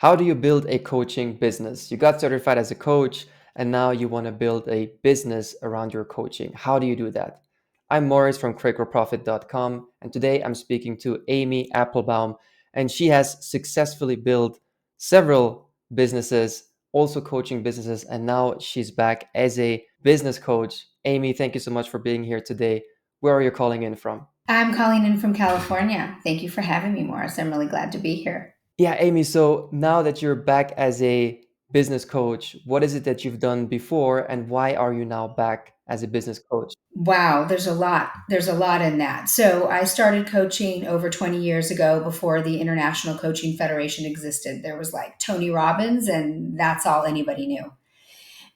How do you build a coaching business? You got certified as a coach and now you want to build a business around your coaching. How do you do that? I'm Morris from CreateGrowProfit.com, and today I'm speaking to Amy Applebaum, and she has successfully built several businesses, also coaching businesses, and now she's back as a business coach. Amy, thank you so much for being here today. Where are you calling in from? I'm calling in from California. Thank you for having me, Morris. I'm really glad to be here. Yeah, Amy, so now that you're back as a business coach, what is it that you've done before and why are you now back as a business coach? Wow, there's a lot. There's a lot in that. So I started coaching over 20 years ago before the International Coaching Federation existed. There was like Tony Robbins, and that's all anybody knew.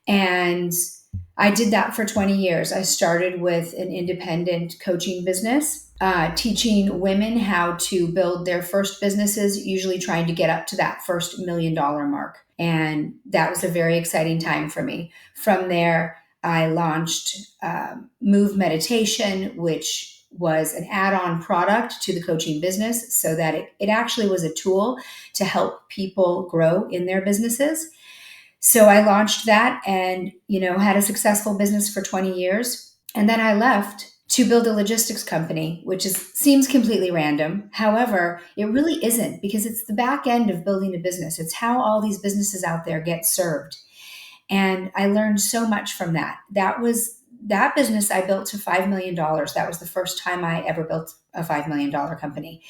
And I did that for 20 years. I started with an independent coaching business, teaching women how to build their first businesses, usually trying to get up to that first $1 million mark. And that was a very exciting time for me. From there, I launched Move Meditation, which was an add on product to the coaching business so that it actually was a tool to help people grow in their businesses. So I launched that and, had a successful business for 20 years. And then I left to build a logistics company, which seems completely random. However, it really isn't because it's the back end of building a business. It's how all these businesses out there get served. And I learned so much from that. That business I built to $5 million. That was the first time I ever built a $5 million company.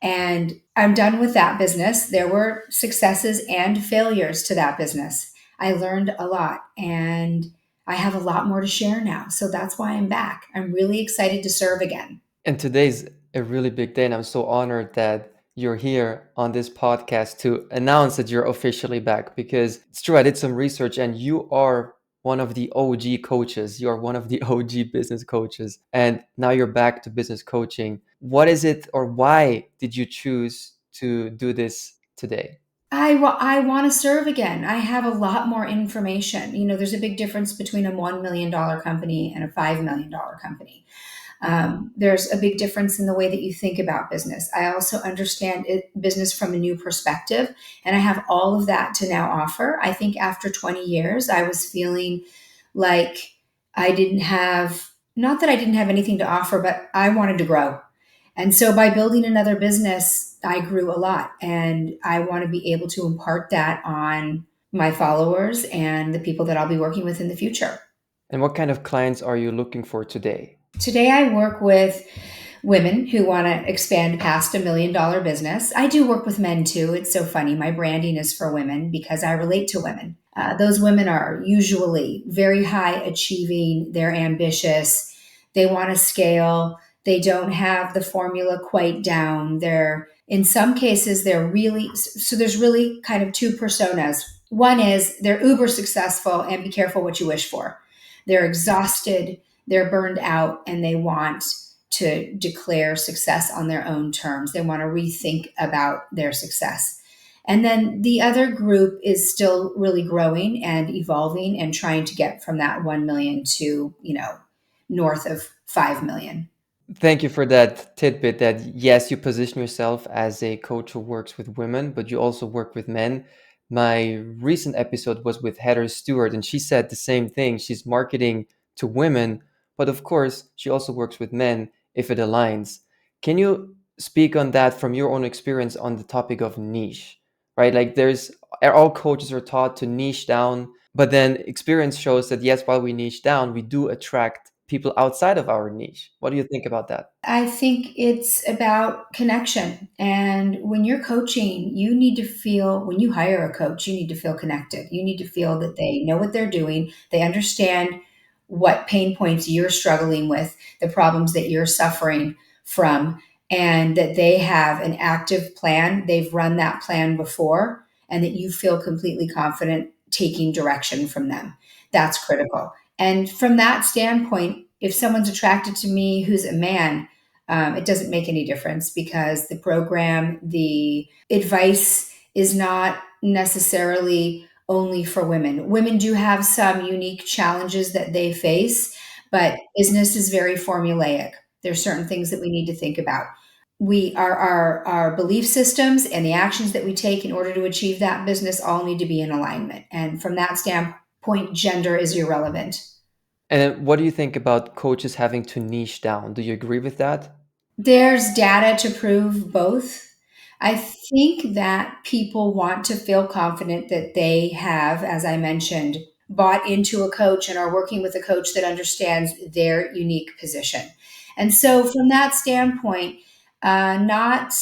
And I'm done with that business. There were successes and failures to that business. I learned a lot and I have a lot more to share now. So that's why I'm back. I'm really excited to serve again. And today's a really big day, and I'm so honored that you're here on this podcast to announce that you're officially back because it's true, I did some research and you are one of the OG coaches. You are one of the OG business coaches, and now you're back to business coaching. What is it, or why did you choose to do this today? I want to serve again. I have a lot more information. There's a big difference between a $1 million company and a $5 million company. There's a big difference in the way that you think about business. I also understand business from a new perspective, and I have all of that to now offer. I think after 20 years, I was feeling like I didn't have, not that I didn't have anything to offer, but I wanted to grow. And so by building another business, I grew a lot, and I want to be able to impart that on my followers and the people that I'll be working with in the future. And what kind of clients are you looking for today? Today, I work with women who want to expand past $1 million business. I do work with men too. It's so funny. My branding is for women because I relate to women. Those women are usually very high achieving, they're ambitious, they want to scale, they don't have the formula quite down. In some cases, so there's really kind of two personas. One is they're uber successful and be careful what you wish for. They're exhausted, they're burned out, and they want to declare success on their own terms. They want to rethink about their success. And then the other group is still really growing and evolving and trying to get from that 1 million to, north of 5 million. Thank you for that tidbit that yes, you position yourself as a coach who works with women, but you also work with men. My recent episode was with Heather Stewart, and she said the same thing. She's marketing to women, but of course, she also works with men if it aligns. Can you speak on that from your own experience on the topic of niche, right? Like all coaches are taught to niche down, but then experience shows that yes, while we niche down, we do attract people outside of our niche. What do you think about that? I think it's about connection. And when you're coaching, when you hire a coach, you need to feel connected. You need to feel that they know what they're doing, they understand what pain points you're struggling with, the problems that you're suffering from, and that they have an active plan. They've run that plan before, and that you feel completely confident taking direction from them. That's critical. And from that standpoint, if someone's attracted to me who's a man, it doesn't make any difference because the program, the advice is not necessarily only for women. Women do have some unique challenges that they face, but business is very formulaic. There's certain things that we need to think about. We our belief systems and the actions that we take in order to achieve that business all need to be in alignment. And from that standpoint, gender is irrelevant. And then what do you think about coaches having to niche down? Do you agree with that? There's data to prove both. I think that people want to feel confident that they have, as I mentioned, bought into a coach and are working with a coach that understands their unique position. And so, from that standpoint, not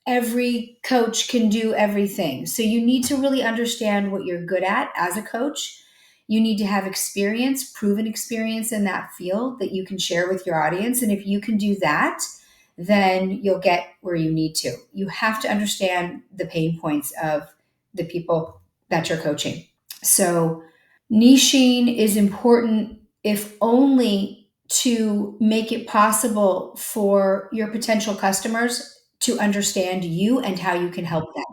every coach can do everything. So, you need to really understand what you're good at as a coach. You need to have experience, proven experience in that field that you can share with your audience. And if you can do that, then you'll get where you need to. You have to understand the pain points of the people that you're coaching. So, niching is important, if only to make it possible for your potential customers to understand you and how you can help them.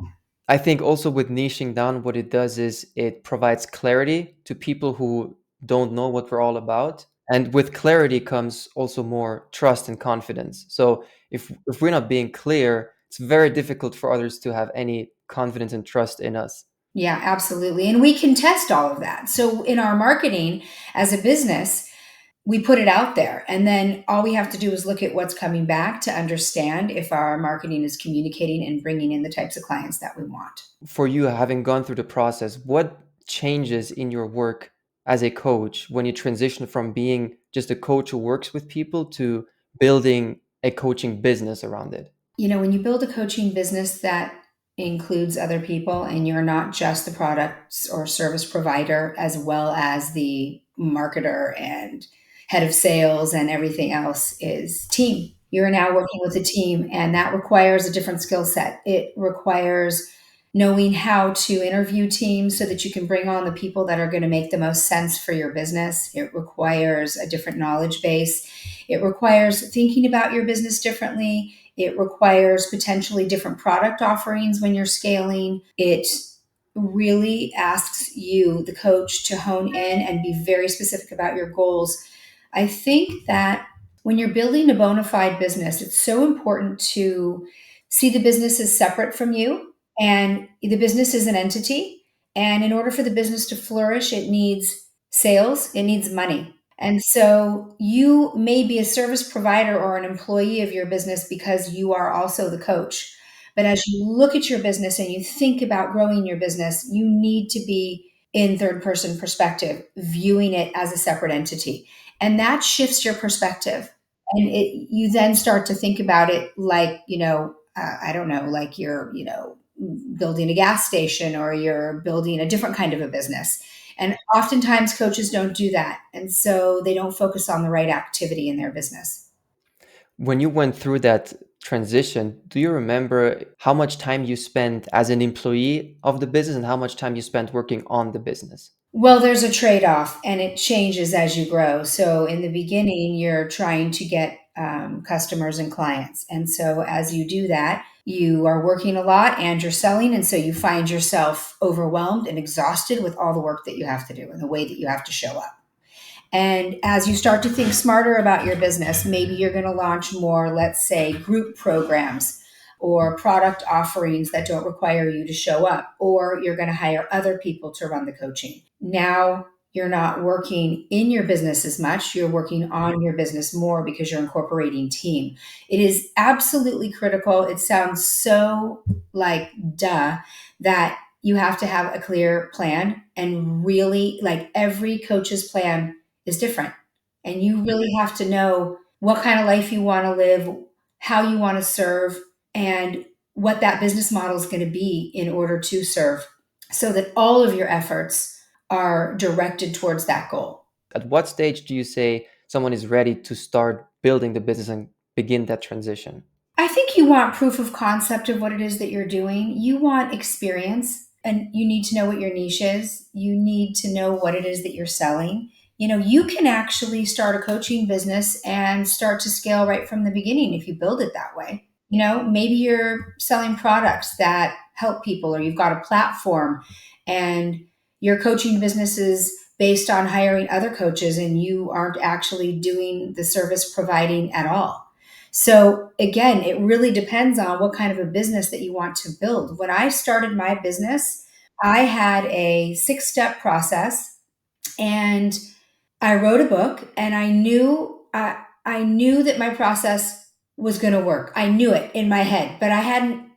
I think also with niching down, what it does is it provides clarity to people who don't know what we're all about. And with clarity comes also more trust and confidence. So if we're not being clear, it's very difficult for others to have any confidence and trust in us. Yeah, absolutely. And we can test all of that. So, in our marketing as a business, we put it out there, and then all we have to do is look at what's coming back to understand if our marketing is communicating and bringing in the types of clients that we want. For you, having gone through the process, what changes in your work as a coach when you transition from being just a coach who works with people to building a coaching business around it? When you build a coaching business that includes other people and you're not just the products or service provider, as well as the marketer and head of sales and everything else, is team. You're now working with a team, and that requires a different skill set. It requires knowing how to interview teams so that you can bring on the people that are going to make the most sense for your business. It requires a different knowledge base. It requires thinking about your business differently. It requires potentially different product offerings when you're scaling. It really asks you, the coach, to hone in and be very specific about your goals. I think that when you're building a bona fide business, it's so important to see the business as separate from you, and the business is an entity. And in order for the business to flourish, it needs sales, it needs money. And so you may be a service provider or an employee of your business because you are also the coach. But as you look at your business and you think about growing your business, you need to be in third person perspective, viewing it as a separate entity. And that shifts your perspective. And you then start to think about it like, I don't know, like you're, building a gas station or you're building a different kind of a business. And oftentimes coaches don't do that. And so they don't focus on the right activity in their business. When you went through that transition, do you remember how much time you spent as an employee of the business and how much time you spent working on the business? Well, there's a trade off and it changes as you grow. So in the beginning, you're trying to get customers and clients. And so as you do that, you are working a lot and you're selling. And so you find yourself overwhelmed and exhausted with all the work that you have to do and the way that you have to show up. And as you start to think smarter about your business, maybe you're going to launch more, let's say, group programs or product offerings that don't require you to show up, or you're going to hire other people to run the coaching. Now you're not working in your business as much, you're working on your business more because you're incorporating team. It is absolutely critical. It sounds so like duh that you have to have a clear plan, and really, like, every coach's plan is different. And you really have to know what kind of life you want to live, how you want to serve, and what that business model is going to be in order to serve, so that all of your efforts are directed towards that goal. At what stage do you say someone is ready to start building the business and begin that transition? I think you want proof of concept of what it is that you're doing. You want experience, and you need to know what your niche is. You need to know what it is that you're selling. You can actually start a coaching business and start to scale right from the beginning if you build it that way. Maybe you're selling products that help people, or you've got a platform and your coaching business is based on hiring other coaches and you aren't actually doing the service providing at all. So again, it really depends on what kind of a business that you want to build. When I started my business, I had a 6 step process, and I wrote a book, and I knew that my process was going to work. I knew it in my head, but I hadn't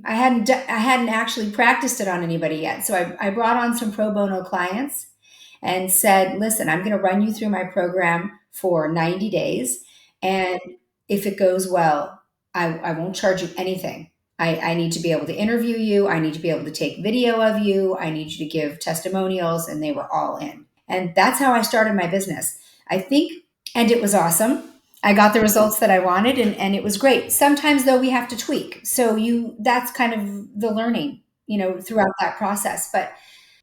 I hadn't actually practiced it on anybody yet. So I brought on some pro bono clients and said, "Listen, I'm going to run you through my program for 90 days, and if it goes well, I won't charge you anything. I need to be able to interview you. I need to be able to take video of you. I need you to give testimonials," and they were all in. And that's how I started my business. I think, and it was awesome. I got the results that I wanted, and it was great. Sometimes though we have to tweak. So that's kind of the learning, throughout that process. But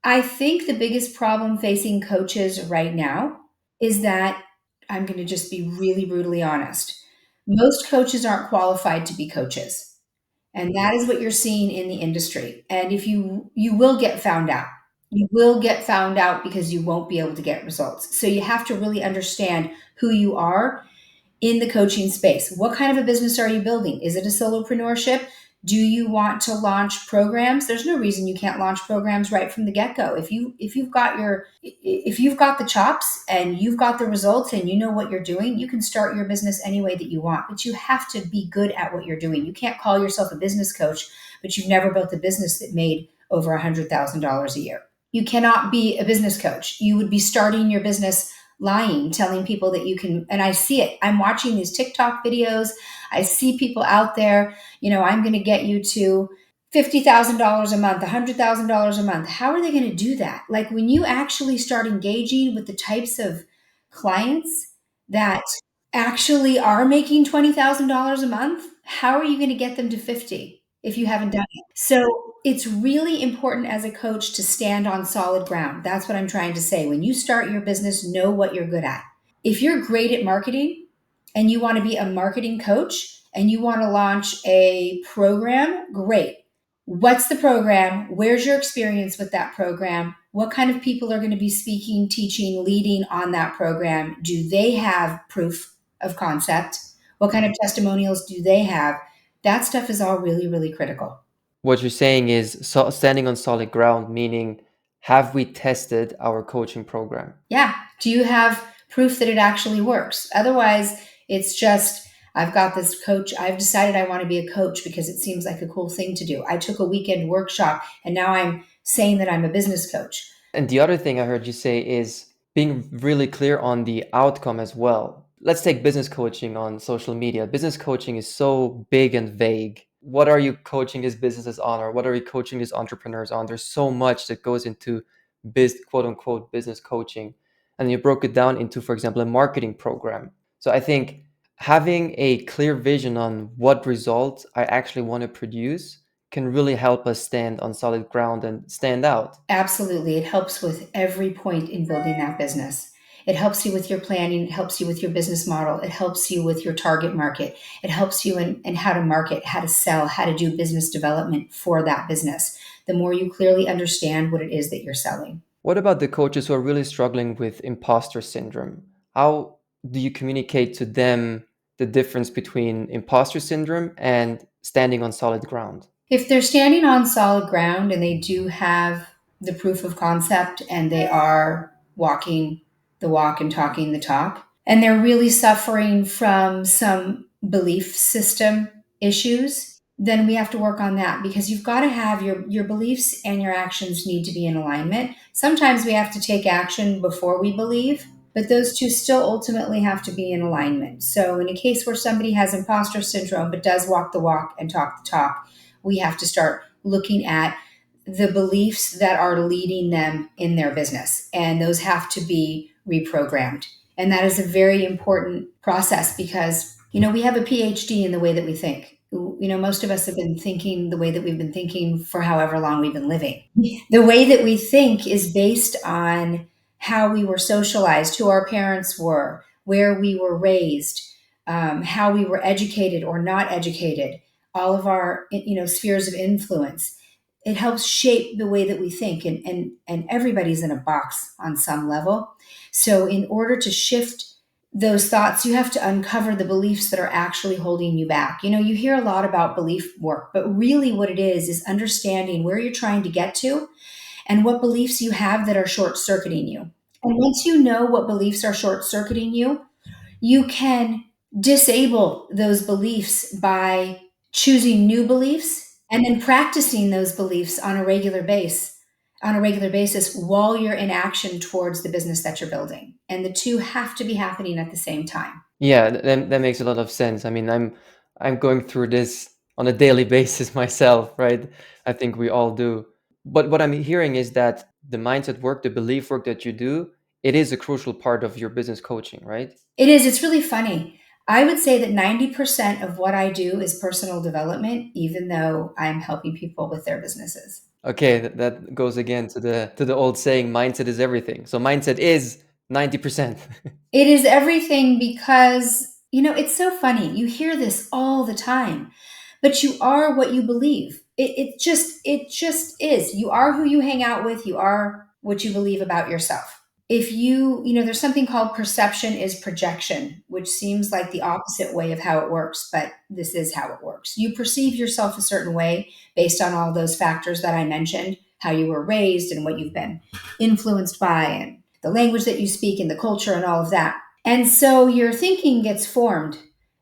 I think the biggest problem facing coaches right now is that, I'm going to just be really brutally honest. Most coaches aren't qualified to be coaches. And that is what you're seeing in the industry. And if you will get found out. You will get found out because you won't be able to get results. So you have to really understand who you are in the coaching space. What kind of a business are you building? Is it a solopreneurship? Do you want to launch programs? There's no reason you can't launch programs right from the get-go. If you've got the chops and you've got the results and you know what you're doing, you can start your business any way that you want. But you have to be good at what you're doing. You can't call yourself a business coach, but you've never built a business that made over $100,000 a year. You cannot be a business coach. You would be starting your business lying, telling people that you can. And I see it. I'm watching these TikTok videos. I see people out there, I'm going to get you to $50,000 a month, $100,000 a month. How are they going to do that? Like, when you actually start engaging with the types of clients that actually are making $20,000 a month, how are you going to get them to 50 if you haven't done it? So it's really important as a coach to stand on solid ground. That's what I'm trying to say. When you start your business, know what you're good at. If you're great at marketing and you want to be a marketing coach and you want to launch a program, great. What's the program? Where's your experience with that program? What kind of people are going to be speaking, teaching, leading on that program? Do they have proof of concept? What kind of testimonials do they have? That stuff is all really, really critical. What you're saying is standing on solid ground, meaning have we tested our coaching program? Yeah. Do you have proof that it actually works? Otherwise, it's just, I've got this coach. I've decided I want to be a coach because it seems like a cool thing to do. I took a weekend workshop and now I'm saying that I'm a business coach. And the other thing I heard you say is being really clear on the outcome as well. Let's take business coaching on social media. Business coaching is so big and vague. What are you coaching these businesses on, or what are you coaching these entrepreneurs on? There's so much that goes into quote unquote business coaching. And you broke it down into, for example, a marketing program. So I think having a clear vision on what results I actually want to produce can really help us stand on solid ground and stand out. Absolutely. It helps with every point in building that business. It helps you with your planning. It helps you with your business model. It helps you with your target market. It helps you in how to market, how to sell, how to do business development for that business. The more you clearly understand what it is that you're selling. What about the coaches who are really struggling with imposter syndrome? How do you communicate to them the difference between imposter syndrome and standing on solid ground? If they're standing on solid ground and they do have the proof of concept and they are walking the walk and talking the talk, and they're really suffering from some belief system issues, then we have to work on that, because you've got to have your beliefs and your actions need to be in alignment. Sometimes we have to take action before we believe, but those two still ultimately have to be in alignment. So in a case where somebody has imposter syndrome but does walk the walk and talk the talk, we have to start looking at the beliefs that are leading them in their business, and those have to be reprogrammed. And that is a very important process because, we have a PhD in the way that we think. Most of us have been thinking the way that we've been thinking for however long we've been living. The way that we think is based on how we were socialized, who our parents were, where we were raised, how we were educated or not educated, all of our spheres of influence. It helps shape the way that we think, and everybody's in a box on some level. So in order to shift those thoughts, you have to uncover the beliefs that are actually holding you back. You hear a lot about belief work, but really what it is understanding where you're trying to get to and what beliefs you have that are short circuiting you. And once you know what beliefs are short circuiting you, you can disable those beliefs by choosing new beliefs and then practicing those beliefs on a regular basis while you're in action towards the business that you're building. And the two have to be happening at the same time. Yeah, that makes a lot of sense. I mean, I'm going through this on a daily basis myself, right? I think we all do. But what I'm hearing is that the mindset work, the belief work that you do, it is a crucial part of your business coaching, right? It is, it's really funny. I would say that 90% of what I do is personal development, even though I'm helping people with their businesses. Okay, that goes again to the old saying, mindset is everything. So mindset is 90%. It is everything because, it's so funny. You hear this all the time, but you are what you believe. It just is. You are who you hang out with. You are what you believe about yourself. If there's something called perception is projection, which seems like the opposite way of how it works, but this is how it works. You perceive yourself a certain way based on all those factors that I mentioned, how you were raised and what you've been influenced by, and the language that you speak and the culture and all of that. And so your thinking gets formed,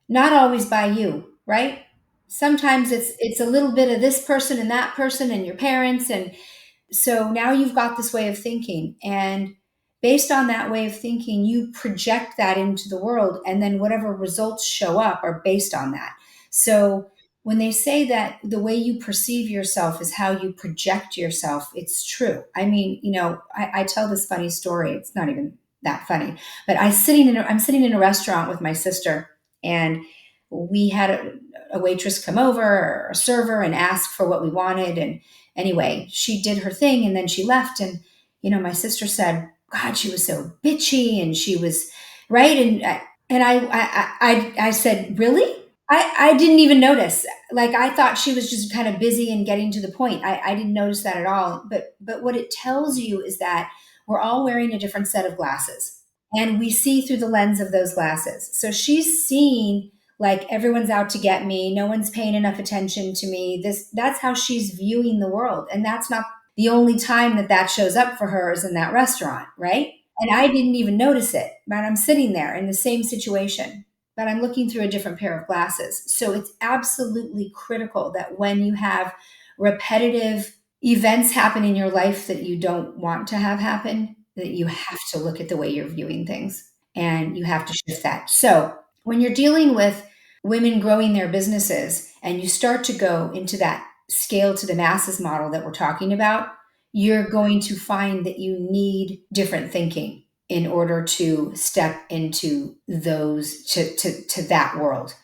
not always by you, right? Sometimes it's a little bit of this person and that person and your parents, and so now you've got this way of thinking, and based on that way of thinking you project that into the world, and then whatever results show up are based on that. So when they say that the way you perceive yourself is how you project yourself, it's true. I mean, I tell this funny story. It's not even that funny, but I'm sitting in a restaurant with my sister, and we had a waitress come over, or a server, and ask for what we wanted. And anyway, she did her thing and then she left. And, my sister said, God, she was so bitchy and she was right. And I said, really? I didn't even notice. Like, I thought she was just kind of busy and getting to the point. I didn't notice that at all. But what it tells you is that we're all wearing a different set of glasses, and we see through the lens of those glasses. So she's seeing like everyone's out to get me, no one's paying enough attention to me. That's how she's viewing the world, and that's not the only time that shows up for her is in that restaurant, right? And I didn't even notice it, but I'm sitting there in the same situation, but I'm looking through a different pair of glasses. So it's absolutely critical that when you have repetitive events happen in your life that you don't want to have happen, that you have to look at the way you're viewing things and you have to shift that. So when you're dealing with women growing their businesses and you start to go into that scale to the masses model that we're talking about, you're going to find that you need different thinking in order to step into those to that world.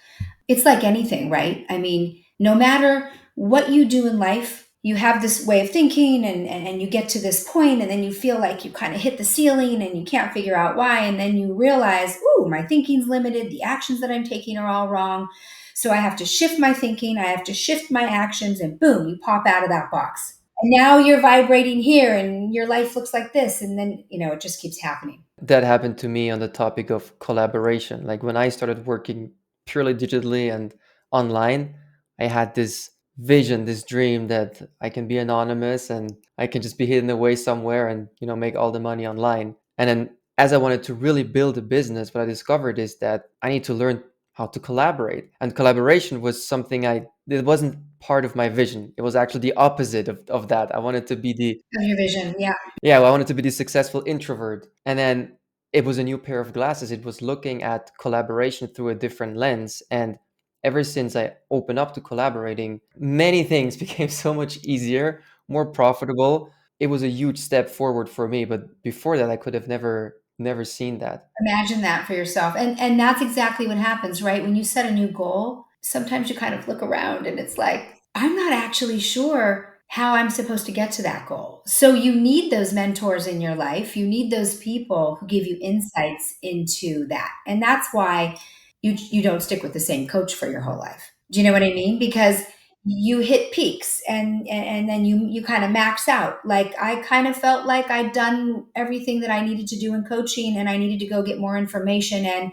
It's like anything, right? I mean, no matter what you do in life, you have this way of thinking, and you get to this point and then you feel like you kind of hit the ceiling and you can't figure out why. And then you realize, ooh, my thinking's limited. The actions that I'm taking are all wrong. So I have to shift my thinking. I have to shift my actions, and boom, you pop out of that box. And now you're vibrating here and your life looks like this. And then, it just keeps happening. That happened to me on the topic of collaboration. Like when I started working purely digitally and online, I had this vision, this dream that I can be anonymous and I can just be hidden away somewhere and, make all the money online. And then as I wanted to really build a business, what I discovered is that I need to learn how to collaborate. And collaboration was something it wasn't part of my vision. It was actually the opposite of that. I wanted to be the Of your vision. Yeah. yeah, well, I wanted to be the successful introvert. And then it was a new pair of glasses. It was looking at collaboration through a different lens. And ever since I opened up to collaborating, many things became so much easier, more profitable. It was a huge step forward for me. But before that, I could have never seen that. Imagine that for yourself. And that's exactly what happens, right? When you set a new goal, sometimes you kind of look around and it's like, I'm not actually sure how I'm supposed to get to that goal. So you need those mentors in your life. You need those people who give you insights into that. And that's why you don't stick with the same coach for your whole life. Do you know what I mean? Because you hit peaks, and then you kind of max out. Like I kind of felt like I'd done everything that I needed to do in coaching, and I needed to go get more information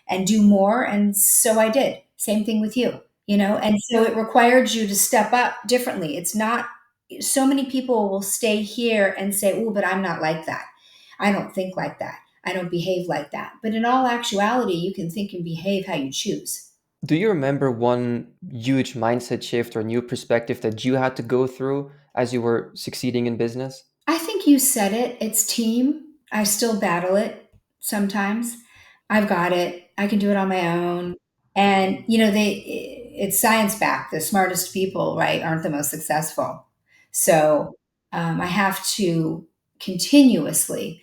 and do more, and so I did. Same thing with you, and so it required you to step up differently. It's not, so many people will stay here and say, oh, but I'm not like that. I don't think like that. I don't behave like that. But in all actuality, you can think and behave how you choose. Do you remember one huge mindset shift or new perspective that you had to go through as you were succeeding in business? I think you said it. It's team. I still battle it sometimes. I've got it. I can do it on my own. And it's science backed. The smartest people, right, aren't the most successful. So I have to continuously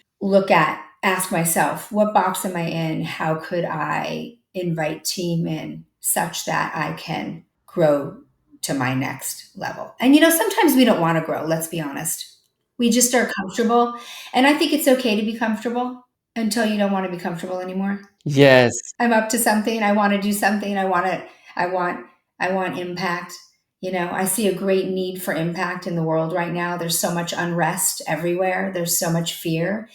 ask myself, what box am I in? How could I invite team in such that I can grow to my next level? And sometimes we don't want to grow. Let's be honest, we just are comfortable. And I think it's okay to be comfortable until you don't want to be comfortable anymore. Yes. I'm up to something. I want to do something. I want, I want impact. I see a great need for impact in the world right now. There's so much unrest everywhere. There's so much fear.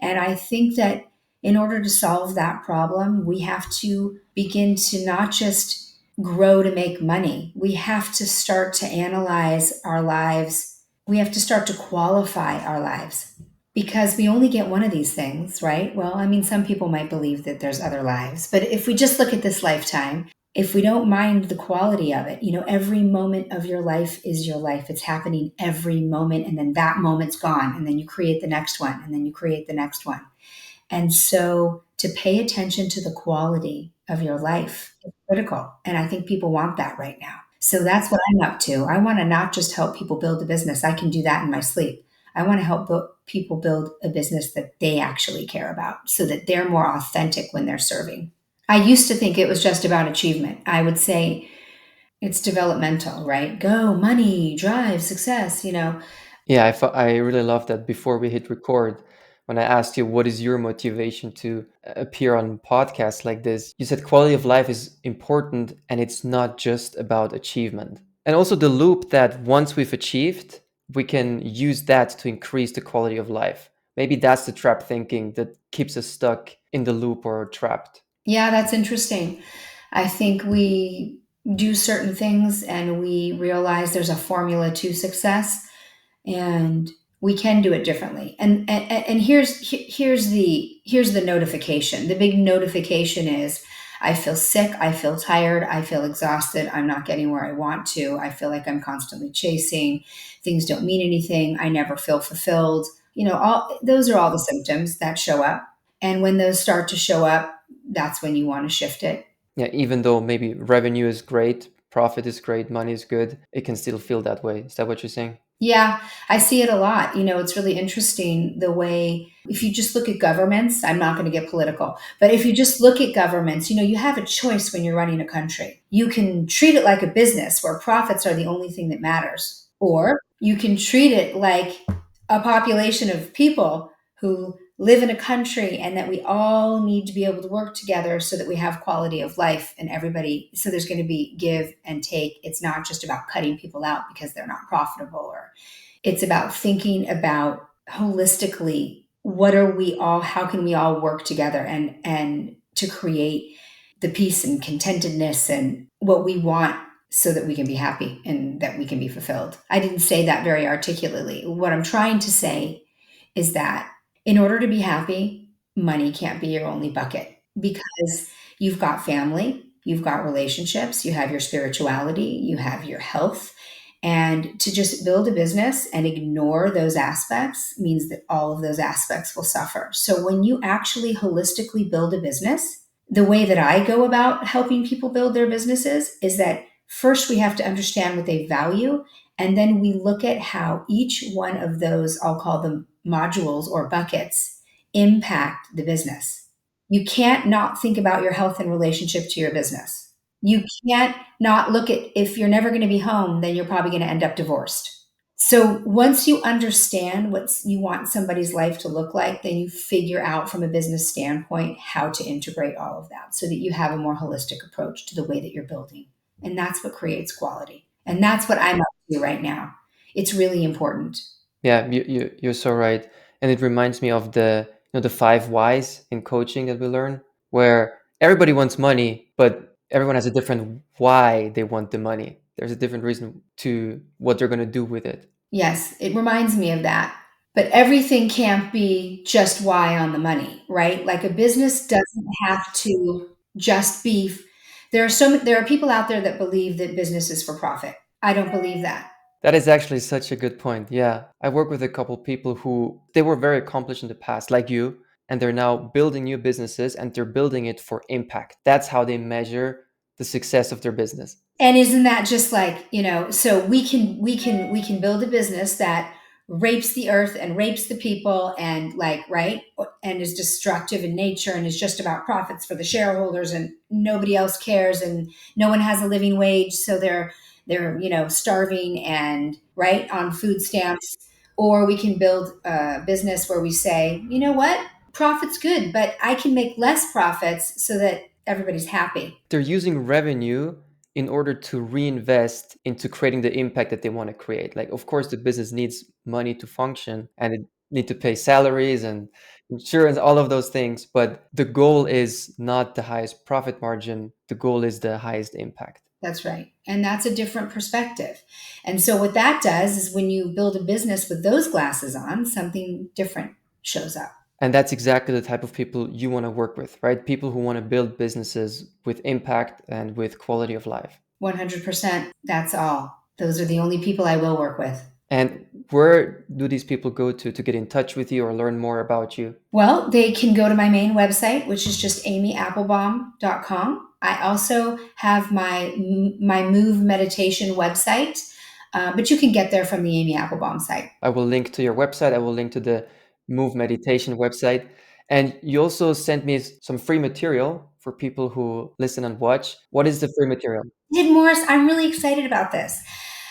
And I think that in order to solve that problem, we have to begin to not just grow to make money. We have to start to analyze our lives. We have to start to qualify our lives because we only get one of these things, right? Well, I mean, some people might believe that there's other lives, but if we just look at this lifetime, if we don't mind the quality of it, every moment of your life is your life. It's happening every moment, and then that moment's gone, and then you create the next one, and then you create the next one. And so to pay attention to the quality of your life is critical. And I think people want that right now. So that's what I'm up to. I want to not just help people build a business. I can do that in my sleep. I want to help people build a business that they actually care about so that they're more authentic when they're serving. I used to think it was just about achievement. I would say it's developmental, right? Go, money, drive, success. Yeah, I really love that before we hit record, when I asked you what is your motivation to appear on podcasts like this, you said quality of life is important and it's not just about achievement. And also the loop that once we've achieved, we can use that to increase the quality of life. Maybe that's the trap thinking that keeps us stuck in the loop or trapped. Yeah, that's interesting. I think we do certain things and we realize there's a formula to success, and we can do it differently. And here's the notification. The big notification is I feel sick, I feel tired, I feel exhausted, I'm not getting where I want to. I feel like I'm constantly chasing. Things don't mean anything. I never feel fulfilled. All those are all the symptoms that show up. And when those start to show up, that's when you want to shift it. Yeah, even though maybe revenue is great, profit is great, money is good, it can still feel that way. Is that what you're saying? Yeah, I see it a lot. It's really interesting the way, if you just look at governments, I'm not going to get political, but if you just look at governments, you have a choice when you're running a country. You can treat it like a business where profits are the only thing that matters, or you can treat it like a population of people who live in a country and that we all need to be able to work together so that we have quality of life and everybody. So there's going to be give and take. It's not just about cutting people out because they're not profitable, or it's about thinking about holistically, how can we all work together and to create the peace and contentedness and what we want so that we can be happy and that we can be fulfilled. I didn't say that very articulately. What I'm trying to say is that in order to be happy, money can't be your only bucket because you've got family, you've got relationships, you have your spirituality, you have your health. And to just build a business and ignore those aspects means that all of those aspects will suffer. So when you actually holistically build a business, the way that I go about helping people build their businesses is that first we have to understand what they value. And then we look at how each one of those, I'll call them modules or buckets, impact the business. You can't not think about your health in relationship to your business. You can't not look at, if you're never going to be home, then you're probably going to end up divorced. So once you understand what you want somebody's life to look like, then you figure out from a business standpoint how to integrate all of that so that you have a more holistic approach to the way that you're building. And that's what creates quality. And that's what I'm up to right now. It's really important. Yeah, you're so right. And it reminds me of the five whys in coaching that we learn, where everybody wants money, but everyone has a different why they want the money. There's a different reason to what they're going to do with it. Yes, it reminds me of that. But everything can't be just why on the money, right? Like a business doesn't have to just be. There are people out there that believe that business is for profit. I don't believe that. That is actually such a good point. Yeah. I work with a couple people who they were very accomplished in the past, like you, and they're now building new businesses and they're building it for impact. That's how they measure the success of their business. And isn't that just like, so we can build a business that rapes the earth and rapes the people and like, right? And is destructive in nature and is just about profits for the shareholders and nobody else cares and no one has a living wage, so they're starving and right on food stamps. Or we can build a business where we say, you know what? Profit's good, but I can make less profits so that everybody's happy. They're using revenue in order to reinvest into creating the impact that they want to create. Like, of course, the business needs money to function and it need to pay salaries and insurance, all of those things. But the goal is not the highest profit margin. The goal is the highest impact. That's right. And that's a different perspective. And so, what that does is when you build a business with those glasses on, something different shows up. And that's exactly the type of people you want to work with, right? People who want to build businesses with impact and with quality of life. 100%. That's all. Those are the only people I will work with. And where do these people go to get in touch with you or learn more about you? Well, they can go to my main website, which is just amyapplebaum.com. I also have my Move meditation website, but you can get there from the Amy Applebaum site. I will link to your website. I will link to the Move Meditation website. And you also sent me some free material for people who listen and watch. What is the free material? Did Morris, I'm really excited about this.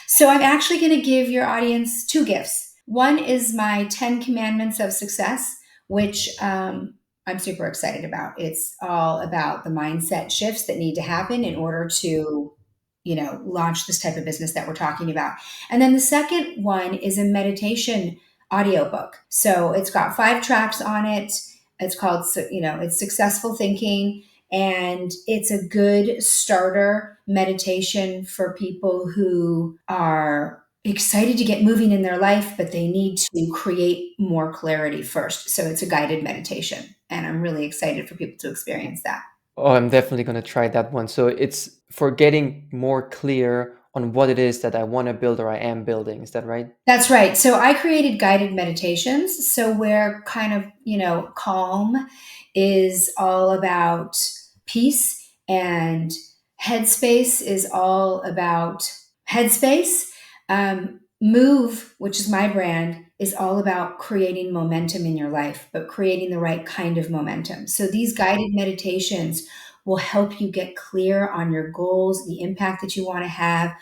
So I'm actually going to give your audience two gifts. One is my 10 Commandments of Success, which I'm super excited about. It's all about the mindset shifts that need to happen in order to, launch this type of business that we're talking about. And then the second one is a meditation audiobook. So it's got 5 tracks on it. It's called, it's Successful Thinking, and it's a good starter meditation for people who are excited to get moving in their life, but they need to create more clarity first. So it's a guided meditation. And I'm really excited for people to experience that. Oh, I'm definitely going to try that one. So it's for getting more clear on what it is that I want to build or I am building. Is that right? That's right. So I created guided meditations. So where kind of, calm is all about peace and headspace is all about headspace. Move, which is my brand, is all about creating momentum in your life, but creating the right kind of momentum. So these guided meditations will help you get clear on your goals, the impact that you want to have,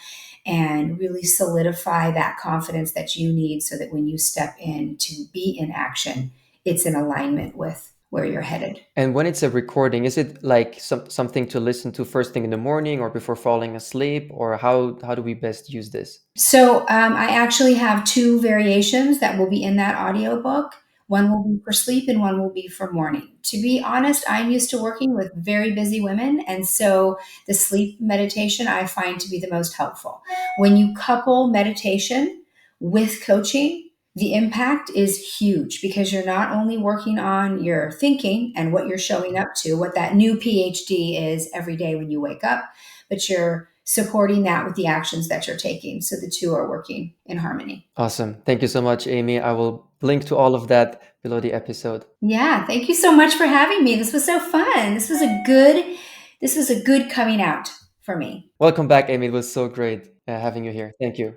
and really solidify that confidence that you need so that when you step in to be in action, it's in alignment with where you're headed. And when it's a recording, is it like something to listen to first thing in the morning or before falling asleep? Or how do we best use this? So I actually have 2 variations that will be in that audiobook. One will be for sleep and one will be for morning. To be honest, I'm used to working with very busy women. And so the sleep meditation I find to be the most helpful. When you couple meditation with coaching, the impact is huge because you're not only working on your thinking and what you're showing up to, what that new PhD is every day when you wake up, but you're supporting that with the actions that you're taking. So the two are working in harmony. Awesome. Thank you so much, Amy. I will link to all of that below the episode. Yeah, thank you so much for having me. This was so fun. This was a good coming out for me. Welcome back, Amy. It was so great having you here. Thank you.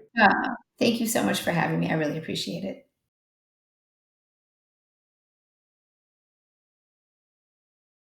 Thank you so much for having me. I really appreciate it.